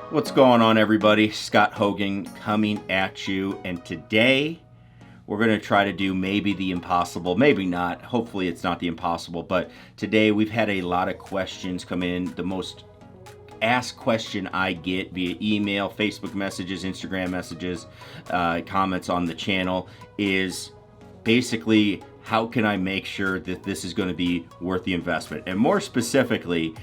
What's going on, everybody? Scott Hogan coming at you, and today we're going to try to do maybe the impossible, maybe not. Hopefully it's not the impossible, but today we've had a lot of questions come in. The most asked question I get via email, Facebook messages, Instagram messages, comments on the channel is basically, how can I make sure that this is going to be worth the investment? And more specifically,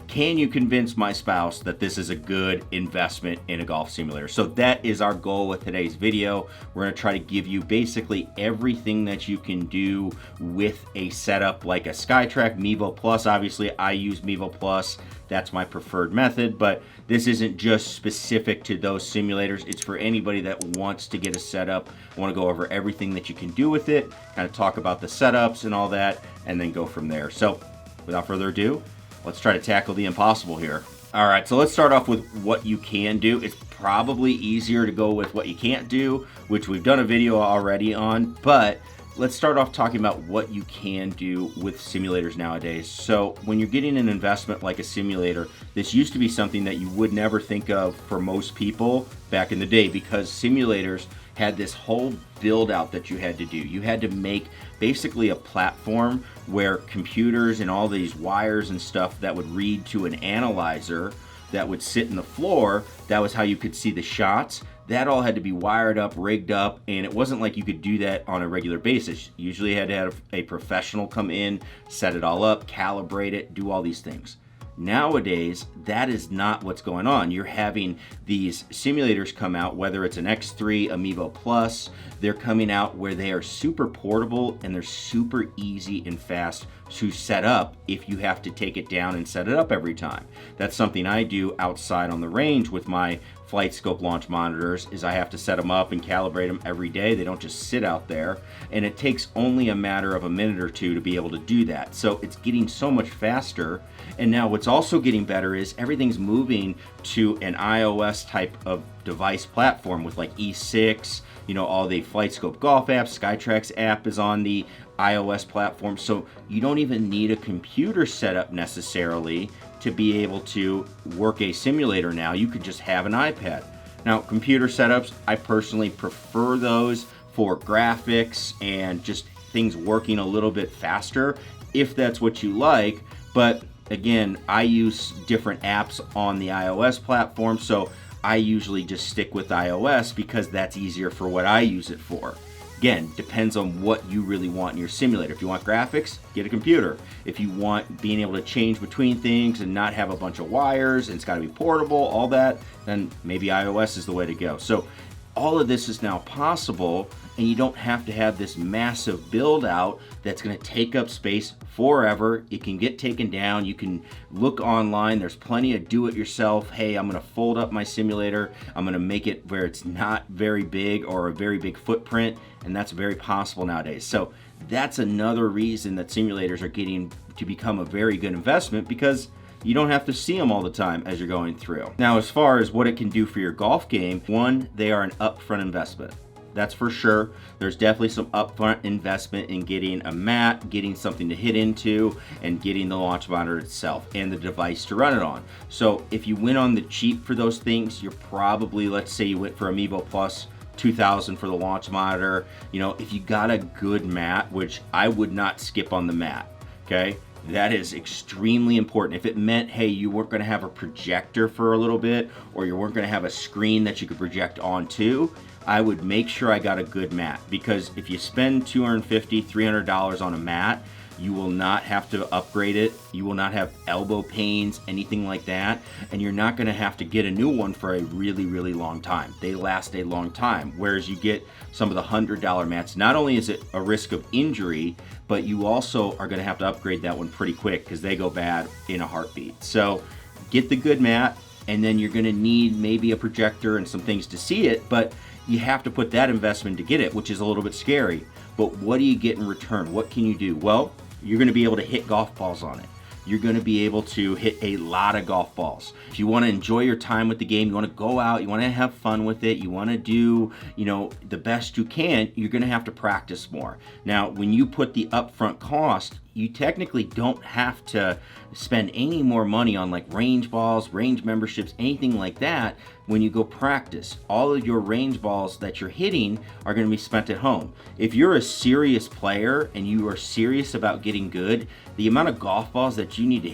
can you convince my spouse that this is a good investment in a golf simulator? So that is our goal with today's video. We're going to try to give you basically everything that you can do with a setup like a SkyTrack, Mevo Plus. Obviously, I use Mevo Plus. That's my preferred method, but this isn't just specific to those simulators. It's for anybody that wants to get a setup. I want to go over everything that you can do with it, kind of talk about the setups and all that, and then go from there. So without further ado, let's try to tackle the impossible here. All right, so let's start off with what you can do. It's probably easier to go with what you can't do, which we've done a video already on, but let's start off talking about what you can do with simulators nowadays. So when you're getting an investment like a simulator, this used to be something that you would never think of for most people back in the day, because simulators had this whole build out that you had to do. You had to make basically a platform where computers and all these wires and stuff that would read to an analyzer that would sit in the floor. That was how you could see the shots. That all had to be wired up, rigged up, and it wasn't like you could do that on a regular basis. You usually had to have a professional come in, set it all up, calibrate it, do all these things. Nowadays, that is not what's going on. You're having these simulators come out, whether it's an X3, a Mevo Plus, they're coming out where they are super portable and they're super easy and fast to set up if you have to take it down and set it up every time. That's something I do outside on the range with my flight scope launch monitors, is I have to set them up and calibrate them every day. They don't just sit out there, and it takes only a matter of a minute or two to be able to do that. So it's getting so much faster. And now what's also getting better is everything's moving to an iOS type of device platform with like E6, all the flight scope golf apps. SkyTrack's app is on the iOS platform, so you don't even need a computer setup necessarily to be able to work a simulator now. You could just have an iPad. Now, computer setups, I personally prefer those for graphics and just things working a little bit faster, if that's what you like. But again, I use different apps on the iOS platform, so I usually just stick with iOS because that's easier for what I use it for. Again, depends on what you really want in your simulator. If you want graphics, get a computer. If you want being able to change between things and not have a bunch of wires and it's got to be portable, all that, then maybe iOS is the way to go. So all of this is now possible, and you don't have to have this massive build out that's going to take up space forever. It can get taken down. You can look online. There's plenty of do-it-yourself. Hey, I'm going to fold up my simulator. I'm going to make it where it's not very big or a very big footprint, and that's very possible nowadays. So that's another reason that simulators are getting to become a very good investment, because you don't have to see them all the time as you're going through. Now, as far as what it can do for your golf game, one, they are an upfront investment. That's for sure. There's definitely some upfront investment in getting a mat, getting something to hit into, and getting the launch monitor itself and the device to run it on. So if you went on the cheap for those things, you're probably, let's say you went for a Mevo Plus, $2,000 for the launch monitor. If you got a good mat, which I would not skip on the mat, okay? That is extremely important. If it meant, hey, you weren't going to have a projector for a little bit, or you weren't going to have a screen that you could project onto, I would make sure I got a good mat. Because if you spend $250, $300 on a mat, you will not have to upgrade it. You will not have elbow pains, anything like that. And you're not going to have to get a new one for a really, really long time. They last a long time. Whereas you get some of the $100 mats, not only is it a risk of injury, but you also are going to have to upgrade that one pretty quick because they go bad in a heartbeat. So get the good mat, and then you're going to need maybe a projector and some things to see it, but you have to put that investment to get it, which is a little bit scary. But what do you get in return? What can you do? Well, you're going to be able to hit golf balls on it. You're going to be able to hit a lot of golf balls. If you want to enjoy your time with the game, you want to go out, you want to have fun with it, you want to do, the best you can, you're going to have to practice more. Now, when you put the upfront cost, you technically don't have to spend any more money on like range balls, range memberships, anything like that when you go practice. All of your range balls that you're hitting are going to be spent at home. If you're a serious player and you are serious about getting good, the amount of golf balls that you need to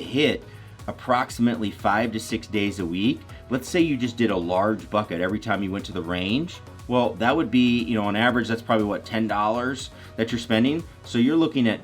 hit approximately 5 to 6 days a week. Let's say you just did a large bucket every time you went to the range. Well, that would be, you know, on average, that's probably what, $10 that you're spending. So you're looking at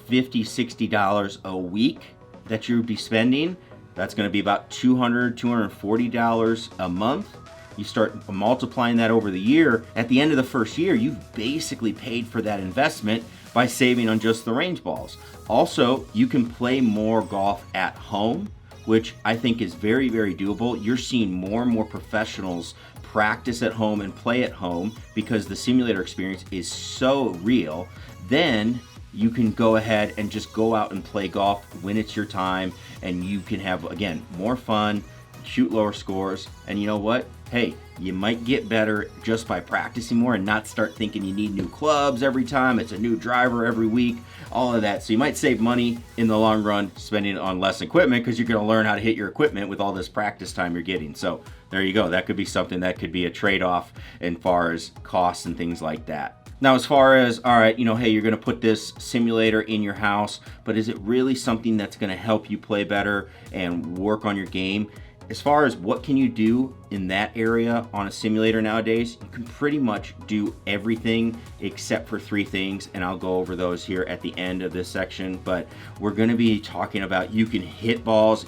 $50, $60 a week that you'd be spending. That's going to be about $200, $240 a month. You start multiplying that over the year. At the end of the first year, you've basically paid for that investment by saving on just the range balls. Also, you can play more golf at home, which I think is very, very doable. You're seeing more and more professionals practice at home and play at home because the simulator experience is so real. Then you can go ahead and just go out and play golf when it's your time, and you can have, again, more fun, shoot lower scores, and you know what? Hey, you might get better just by practicing more and not start thinking you need new clubs every time, it's a new driver every week, all of that. So you might save money in the long run spending it on less equipment because you're going to learn how to hit your equipment with all this practice time you're getting. So there you go. That could be something that could be a trade-off as far as costs and things like that. Now, as far as, all right, you know, hey, you're going to put this simulator in your house, but is it really something that's going to help you play better and work on your game? As far as what can you do in that area on a simulator nowadays, you can pretty much do everything except for 3 things, and I'll go over those here at the end of this section. But we're going to be talking about, you can hit balls,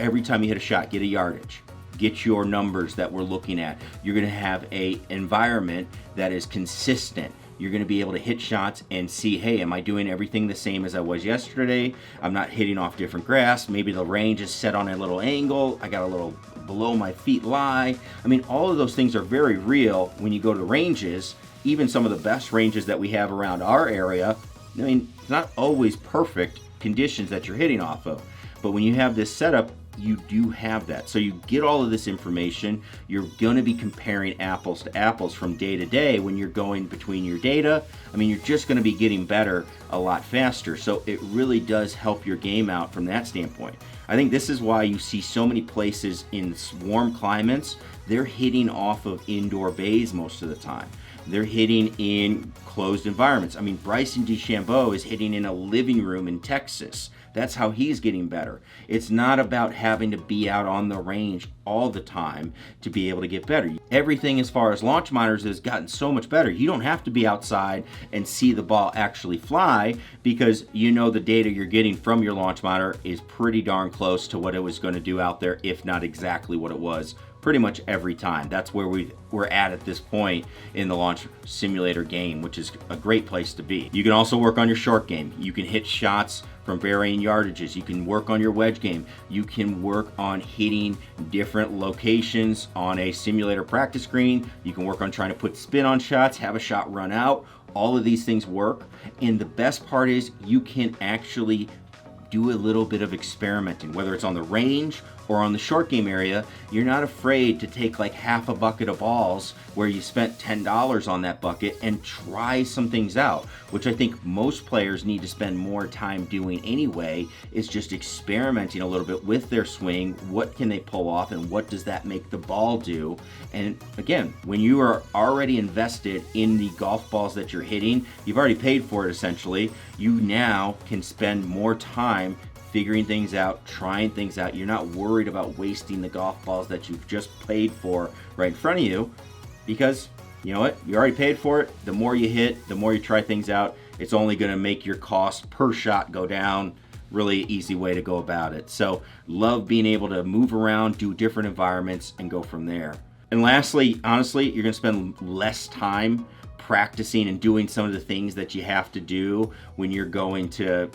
every time you hit a shot, get a yardage. Get your numbers that we're looking at. You're going to have a environment that is consistent. You're going to be able to hit shots and see, hey, am I doing everything the same as I was yesterday? I'm not hitting off different grass. Maybe the range is set on a little angle. I got a little below my feet lie. I mean, all of those things are very real when you go to ranges. Even some of the best ranges that we have around our area, I mean, it's not always perfect conditions that you're hitting off of. But when you have this setup, you do have that. So you get all of this information. You're going to be comparing apples to apples from day to day when you're going between your data. I mean, you're just going to be getting better a lot faster. So it really does help your game out from that standpoint. I think this is why you see so many places in warm climates, they're hitting off of indoor bays most of the time. They're hitting in closed environments. I mean, Bryson DeChambeau is hitting in a living room in Texas. That's how he's getting better. It's not about having to be out on the range all the time to be able to get better. Everything as far as launch monitors has gotten so much better. You don't have to be outside and see the ball actually fly because you know the data you're getting from your launch monitor is pretty darn close to what it was going to do out there, if not exactly what it was pretty much every time. That's where we're at this point in the launch simulator game, which is a great place to be. You can also work on your short game. You can hit shots from varying yardages. You can work on your wedge game. You can work on hitting different locations on a simulator practice screen. You can work on trying to put spin on shots, have a shot run out. All of these things work. And the best part is you can actually do a little bit of experimenting, whether it's on the range or on the short game area. You're not afraid to take like half a bucket of balls where you spent $10 on that bucket and try some things out, which I think most players need to spend more time doing anyway, is just experimenting a little bit with their swing. What can they pull off and what does that make the ball do? And again, when you are already invested in the golf balls that you're hitting, you've already paid for it essentially, you now can spend more time figuring things out, trying things out. You're not worried about wasting the golf balls that you've just paid for right in front of you, because you know what? You already paid for it. The more you hit, the more you try things out, it's only going to make your cost per shot go down. Really easy way to go about it. So love being able to move around, do different environments, and go from there. And lastly, honestly, you're going to spend less time practicing and doing some of the things that you have to do when you're going to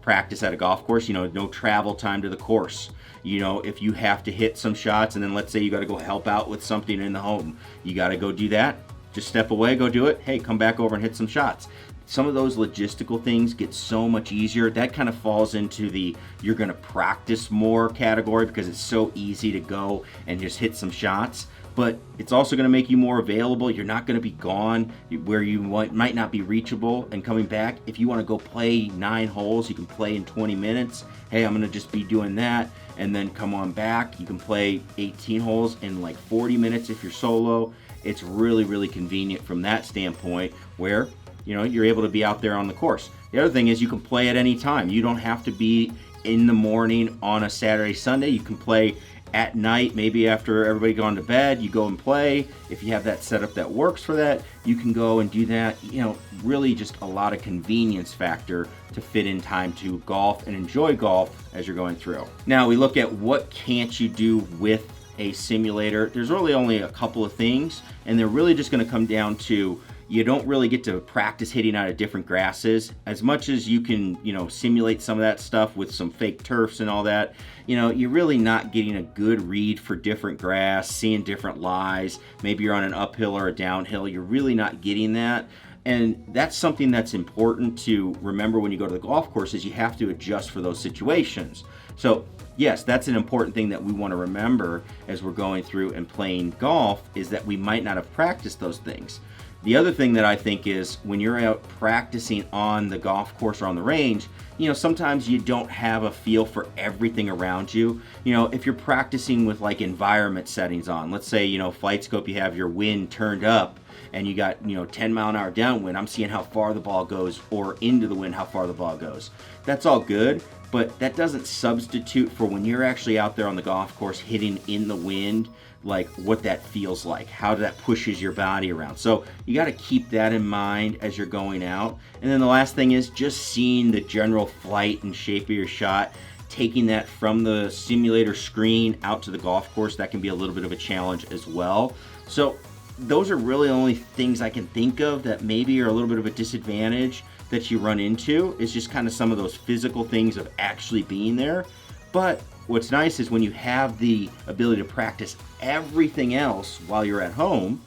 practice at a golf course. You know, no travel time to the course. You know, if you have to hit some shots and then let's say you got to go help out with something in the home, you got to go do that. Just step away, go do it. Hey, come back over and hit some shots. Some of those logistical things get so much easier. That kind of falls into the you're going to practice more category because it's so easy to go and just hit some shots. but it's also going to make you more available. You're not going to be gone where you might not be reachable and coming back. If you want to go play 9 holes, you can play in 20 minutes. Hey, I'm going to just be doing that, and then come on back. You can play 18 holes in like 40 minutes if you're solo. It's really, really convenient from that standpoint where, you know, you're able to be out there on the course. The other thing is you can play at any time. You don't have to be in the morning on a Saturday, Sunday. You can play at night, maybe after everybody gone to bed, you go and play. If you have that setup that works for that, you can go and do that. You know, really just a lot of convenience factor to fit in time to golf and enjoy golf as you're going through. Now we look at what can't you do with a simulator. There's really only a couple of things, and they're really just going to come down to you don't really get to practice hitting out of different grasses as much as you can, you know, simulate some of that stuff with some fake turfs and all that. You know, you're really not getting a good read for different grass, seeing different lies. Maybe you're on an uphill or a downhill. You're really not getting that. And that's something that's important to remember when you go to the golf course, is you have to adjust for those situations. So yes, that's an important thing that we want to remember as we're going through and playing golf, is that we might not have practiced those things. The other thing that I think is when you're out practicing on the golf course or on the range, you know, sometimes you don't have a feel for everything around you. You know, if you're practicing with like environment settings on, let's say, you know, flight scope, you have your wind turned up and you got, you know, 10 mile an hour downwind, I'm seeing how far the ball goes, or into the wind, how far the ball goes. That's all good, but that doesn't substitute for when you're actually out there on the golf course hitting in the wind, like what that feels like, how that pushes your body around. So you got to keep that in mind as you're going out. And then the last thing is just seeing the general flight and shape of your shot, taking that from the simulator screen out to the golf course. That can be a little bit of a challenge as well. So those are really the only things I can think of that maybe are a little bit of a disadvantage that you run into, is just kind of some of those physical things of actually being there. But what's nice is when you have the ability to practice everything else while you're at home,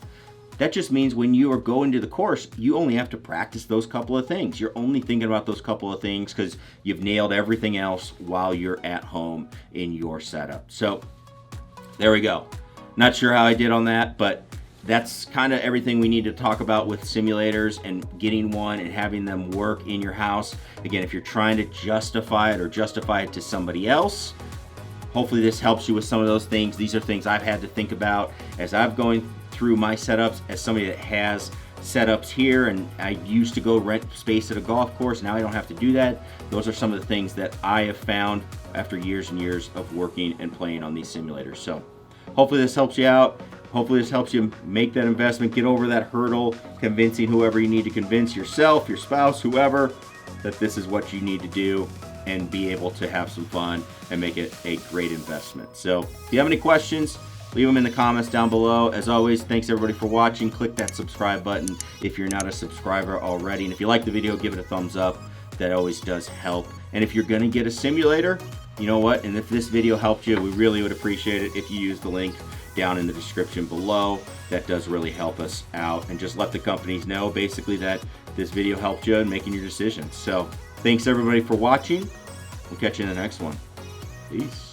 that just means when you are going to the course, you only have to practice those couple of things. You're only thinking about those couple of things because you've nailed everything else while you're at home in your setup. So there we go. Not sure how I did on that, but that's kind of everything we need to talk about with simulators and getting one and having them work in your house. Again, if you're trying to justify it to somebody else, hopefully this helps you with some of those things. These are things I've had to think about as I've going through my setups as somebody that has setups here, and I used to go rent space at a golf course. Now I don't have to do that. Those are some of the things that I have found after years and years of working and playing on these simulators. So hopefully this helps you out. Hopefully this helps you make that investment, get over that hurdle, convincing whoever you need to convince, yourself, your spouse, whoever, that this is what you need to do and be able to have some fun and make it a great investment. So if you have any questions, leave them in the comments down below. As always, thanks everybody for watching. Click that subscribe button if you're not a subscriber already. And if you like the video, give it a thumbs up. That always does help. And if you're gonna get a simulator, you know what? And if this video helped you, we really would appreciate it if you use the link down in the description below. That does really help us out, and just let the companies know basically that this video helped you in making your decisions. So thanks everybody for watching. We'll catch you in the next one. Peace.